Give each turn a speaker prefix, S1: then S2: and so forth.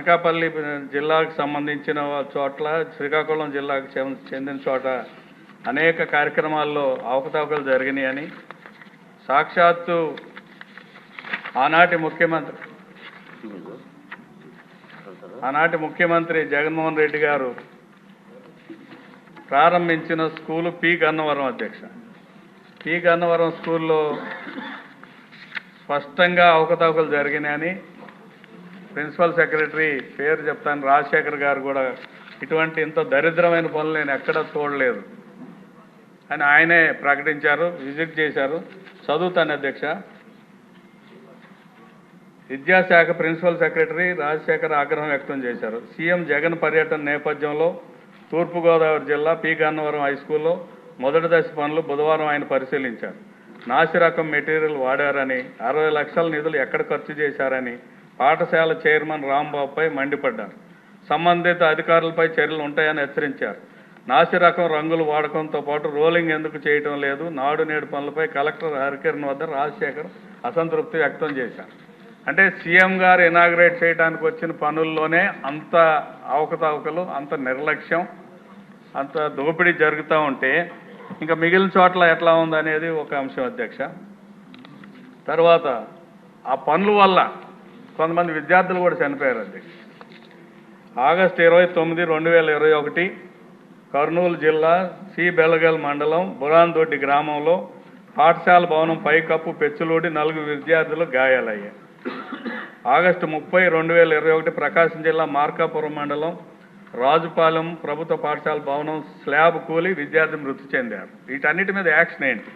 S1: అనకాపల్లి జిల్లాకు సంబంధించిన చోట్ల, శ్రీకాకుళం జిల్లాకు చెందిన చోట అనేక కార్యక్రమాల్లో అవకతవకలు జరిగినాయని సాక్షాత్తు ఆనాటి ముఖ్యమంత్రి జగన్మోహన్ రెడ్డి గారు ప్రారంభించిన స్కూలు పి గన్నవరం అధ్యక్ష. పి గన్నవరం స్కూల్లో స్పష్టంగా అవకతవకలు జరిగినాయని ప్రిన్సిపల్ సెక్రటరీ పేరు చెప్తాను రాజశేఖర్ గారు కూడా ఇటువంటి ఇంత దరిద్రమైన పనులు నేను ఎక్కడా చూడలేదు అని ఆయనే ప్రకటించారు, విజిట్ చేశారు. చదువుతాను అధ్యక్ష. విద్యాశాఖ ప్రిన్సిపల్ సెక్రటరీ రాజశేఖర్ ఆగ్రహం వ్యక్తం చేశారు. సీఎం జగన్ పర్యటన నేపథ్యంలో తూర్పుగోదావరి జిల్లా పి గన్నవరం హై స్కూల్లో మొదటి దశ పనులు బుధవారం ఆయన పరిశీలించారు. నాసి రకం మెటీరియల్ వాడారని, 60 లక్షల నిధులు ఎక్కడ ఖర్చు చేశారని పాఠశాల చైర్మన్ రాంబాబుపై మండిపడ్డారు. సంబంధిత అధికారులపై చర్యలు ఉంటాయని హెచ్చరించారు. నాసి రకం రంగులు వాడకంతో పాటు రోలింగ్ ఎందుకు చేయటం లేదు, నాడు నేడు పనులపై కలెక్టర్ హరికిరణ్ వద్ద రాజశేఖర్ అసంతృప్తి వ్యక్తం చేశారు. అంటే సీఎం గారు ఇనాగ్రేట్ చేయడానికి వచ్చిన పనుల్లోనే అంత అవకతవకలు, అంత నిర్లక్ష్యం, అంత దోపిడీ జరుగుతూ ఉంటే ఇంకా మిగిలిన చోట్ల ఎట్లా ఉందనేది ఒక అంశం అధ్యక్ష. తర్వాత ఆ పనుల వల్ల కొంతమంది విద్యార్థులు కూడా చనిపోయారు అధ్యక్ష. ఆగస్టు 29, 2021 కర్నూలు జిల్లా సి బెలగల్ మండలం బురాన్దొడ్డి గ్రామంలో పాఠశాల భవనం పైకప్పు పెచ్చులూడి 4 విద్యార్థులు గాయాలయ్యాయి. ఆగస్టు 30, 2021 ప్రకాశం జిల్లా మార్కాపురం మండలం రాజుపాలెం ప్రభుత్వ పాఠశాల భవనం స్లాబ్ కూలి విద్యార్థి మృతి చెందారు. వీటన్నిటి మీద యాక్షన్ ఏంటి?